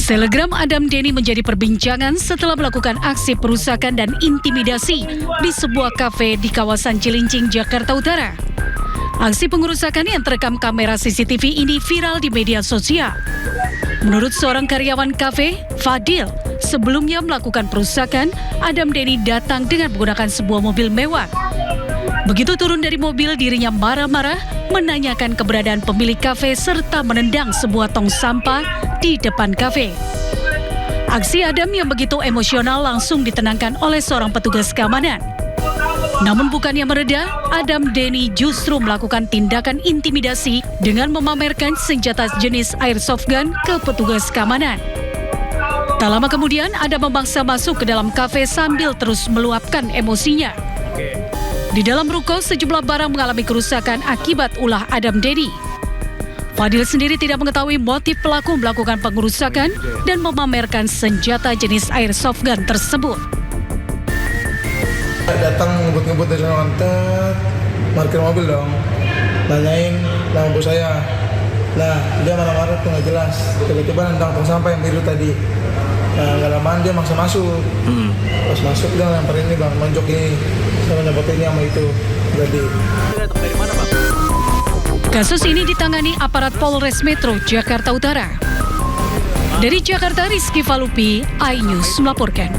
Selegram Adam Denny menjadi perbincangan setelah melakukan aksi perusakan dan intimidasi di sebuah kafe di kawasan Cilincing, Jakarta Utara. Aksi pengerusakan yang terekam kamera CCTV ini viral di media sosial. Menurut seorang karyawan kafe, Fadil, sebelumnya melakukan perusakan, Adam Denny datang dengan menggunakan sebuah mobil mewah. Begitu turun dari mobil, dirinya marah-marah, menanyakan keberadaan pemilik kafe serta menendang sebuah tong sampah di depan kafe. Aksi Adam yang begitu emosional langsung ditenangkan oleh seorang petugas keamanan. Namun bukannya mereda, Adam Denny justru melakukan tindakan intimidasi dengan memamerkan senjata jenis airsoft gun ke petugas keamanan. Tak lama kemudian, Adam memaksa masuk ke dalam kafe sambil terus meluapkan emosinya. Di dalam ruko, sejumlah barang mengalami kerusakan akibat ulah Adam Denny. Fadil sendiri tidak mengetahui motif pelaku melakukan pengerusakan dan memamerkan senjata jenis airsoft gun tersebut. Datang ngebut-ngebut dari nonton, parkir mobil dong, nanyain nama bos saya. Nah, dia marah-marah tuh nggak jelas. Tiba-tiba nendang tong sampah yang biru tadi. Nah, nggak lamaan dia maksa masuk. Pas masuk dia lempar ini bang, monjok ini, sama nyebot ini sama itu. Jadi. Dari mana bang? Kasus ini ditangani aparat Polres Metro Jakarta Utara. Dari Jakarta, Rizky Falupi, iNews melaporkan.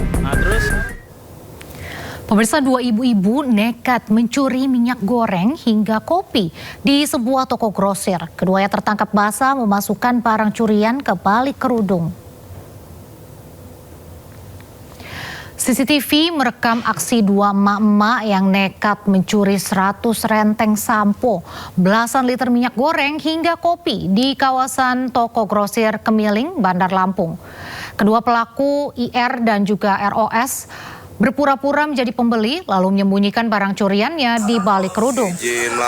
Pemirsa, dua ibu-ibu nekat mencuri minyak goreng hingga kopi di sebuah toko grosir. Keduanya tertangkap basah memasukkan barang curian ke balik kerudung. CCTV merekam aksi dua emak-emak yang nekat mencuri 100 renteng sampo, belasan liter minyak goreng hingga kopi di kawasan toko grosir Kemiling, Bandar Lampung. Kedua pelaku IR dan juga ROS berpura-pura menjadi pembeli lalu menyembunyikan barang curiannya di balik kerudung.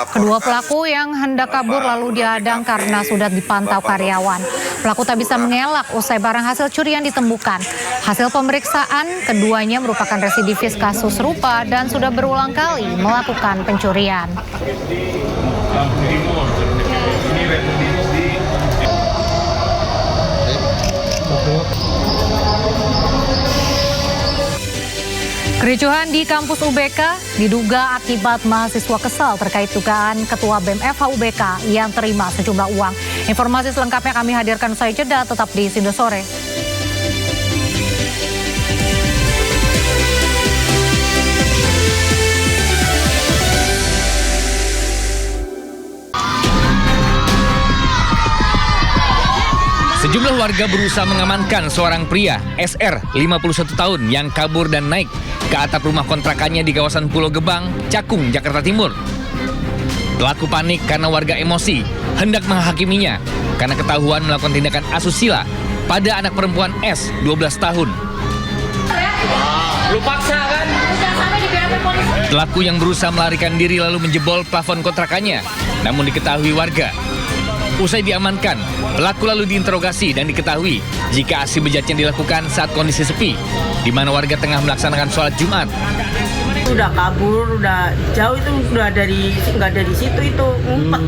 Kedua pelaku yang hendak kabur lalu dihadang karena sudah dipantau karyawan. Pelaku tak bisa mengelak usai barang hasil curian ditemukan. Hasil pemeriksaan, keduanya merupakan residivis kasus serupa dan sudah berulang kali melakukan pencurian. Kericuhan di kampus UBK diduga akibat mahasiswa kesal terkait dugaan Ketua BEM FH UBK yang terima sejumlah uang. Informasi selengkapnya kami hadirkan usai jeda, tetap di Sindo Sore. Sejumlah warga berusaha mengamankan seorang pria SR 51 tahun yang kabur dan naik ke atap rumah kontrakannya di kawasan Pulau Gebang, Cakung, Jakarta Timur. Pelaku panik karena warga emosi hendak menghakiminya karena ketahuan melakukan tindakan asusila pada anak perempuan S 12 tahun. Lu paksa kan? Pelaku yang berusaha melarikan diri lalu menjebol plafon kontrakannya, namun diketahui warga. Usai diamankan, pelaku lalu diinterogasi dan diketahui jika aksi bejatnya dilakukan saat kondisi sepi, di mana warga tengah melaksanakan sholat Jumat. Udah kabur, udah jauh itu, nggak dari situ itu ngumpet.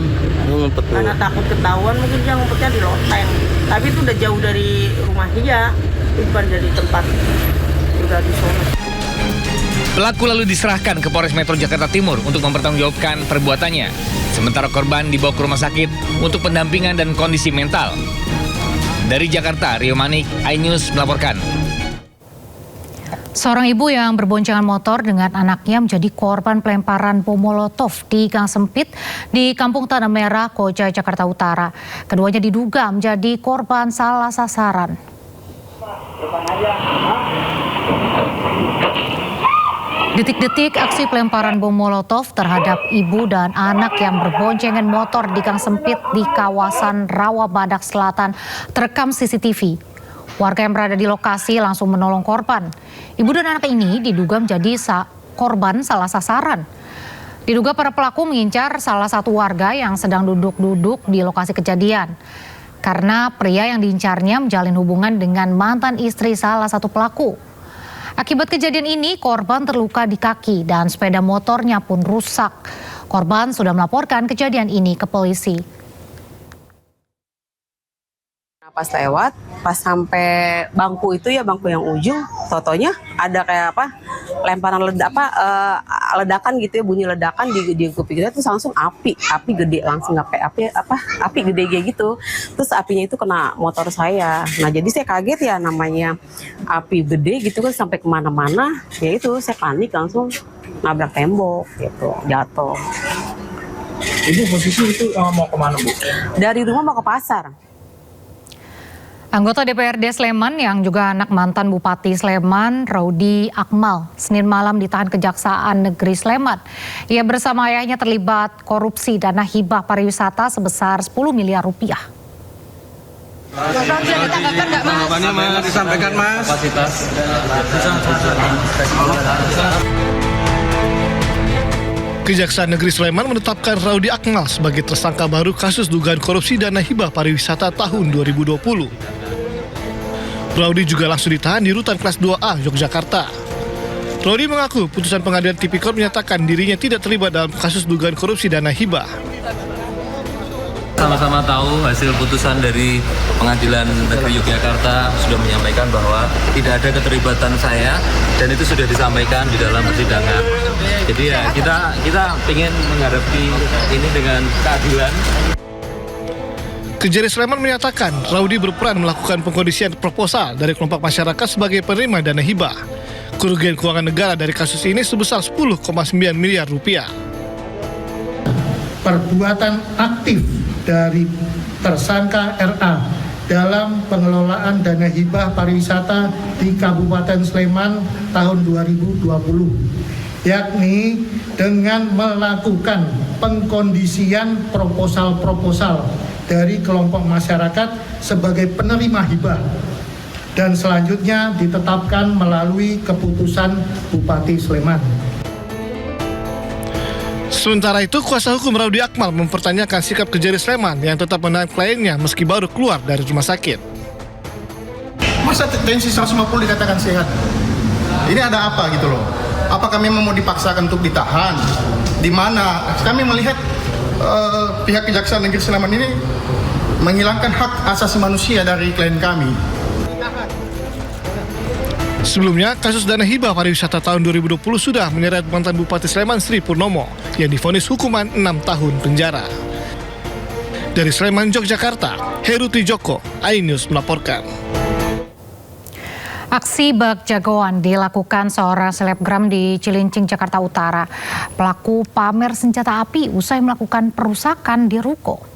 Ngumpet Karena takut ketahuan mungkin dia ngumpetnya di loteng. Tapi itu udah jauh dari rumah dia, bukan dari tempat udah di sana. Pelaku lalu diserahkan ke Polres Metro Jakarta Timur untuk mempertanggungjawabkan perbuatannya. Sementara korban dibawa ke rumah sakit untuk pendampingan dan kondisi mental. Dari Jakarta, Rio Manik, iNews melaporkan. Seorang ibu yang berboncengan motor dengan anaknya menjadi korban pelemparan bom molotov di gang sempit di Kampung Tanah Merah, Koja, Jakarta Utara. Keduanya diduga menjadi korban salah sasaran. Detik-detik aksi pelemparan bom molotov terhadap ibu dan anak yang berboncengan motor di gang sempit di kawasan Rawabadak Selatan terekam CCTV. Warga yang berada di lokasi langsung menolong korban. Ibu dan anak ini diduga menjadi korban salah sasaran. Diduga para pelaku mengincar salah satu warga yang sedang duduk-duduk di lokasi kejadian. Karena pria yang diincarnya menjalin hubungan dengan mantan istri salah satu pelaku. Akibat kejadian ini, korban terluka di kaki dan sepeda motornya pun rusak. Korban sudah melaporkan kejadian ini ke polisi. Pas lewat, pas sampai bangku itu ya, bangku yang ujung, totonya ada kayak lemparan ledakan gitu ya, bunyi ledakan di kuping kita, terus langsung api gede, langsung api gede kayak gitu. Terus apinya itu kena motor saya. Nah jadi saya kaget ya, namanya api gede gitu kan sampai kemana-mana, ya itu saya panik langsung nabrak tembok gitu, jatuh. Ibu posisi itu mau kemana, Bu? Dari rumah mau ke pasar. Anggota DPRD Sleman yang juga anak mantan Bupati Sleman, Raudi Akmal, Senin malam ditahan Kejaksaan Negeri Sleman. Ia bersama ayahnya terlibat korupsi dana hibah pariwisata sebesar 10 miliar rupiah. Tanggapannya Mas, disampaikan Mas. Kapasitas. Kejaksaan Negeri Sleman menetapkan Raudi Akmal sebagai tersangka baru kasus dugaan korupsi dana hibah pariwisata tahun 2020. Raudi juga langsung ditahan di Rutan Kelas 2A, Yogyakarta. Raudi mengaku putusan pengadilan Tipikor menyatakan dirinya tidak terlibat dalam kasus dugaan korupsi dana hibah. Sama-sama tahu hasil putusan dari Pengadilan Negeri Yogyakarta sudah menyampaikan bahwa tidak ada keterlibatan saya dan itu sudah disampaikan di dalam persidangan. Jadi ya kita ingin menghadapi ini dengan keadilan. Kejari Sleman menyatakan Raudi berperan melakukan pengkondisian proposal dari kelompok masyarakat sebagai penerima dana hibah. Kerugian keuangan negara dari kasus ini sebesar 10,9 miliar rupiah. Perbuatan aktif dari tersangka RA dalam pengelolaan dana hibah pariwisata di Kabupaten Sleman tahun 2020, yakni dengan melakukan pengkondisian proposal-proposal dari kelompok masyarakat sebagai penerima hibah dan selanjutnya ditetapkan melalui keputusan Bupati Sleman. Sementara itu, kuasa hukum Raudi Akmal mempertanyakan sikap Kejari Sleman yang tetap menahan kliennya meski baru keluar dari rumah sakit. Masa tensi 150 dikatakan sehat? Ini ada apa gitu loh? Apakah memang mau dipaksakan untuk ditahan? Di mana kami melihat pihak Kejaksaan Negeri Sleman ini menghilangkan hak asasi manusia dari klien kami. Sebelumnya, kasus dana hibah pariwisata tahun 2020 sudah menyeret mantan Bupati Sleman Sri Purnomo yang divonis hukuman 6 tahun penjara. Dari Sleman, Yogyakarta, Heru Trijoko, iNews melaporkan. Aksi bak jagoan dilakukan seorang selebgram di Cilincing, Jakarta Utara. Pelaku pamer senjata api usai melakukan perusakan di ruko.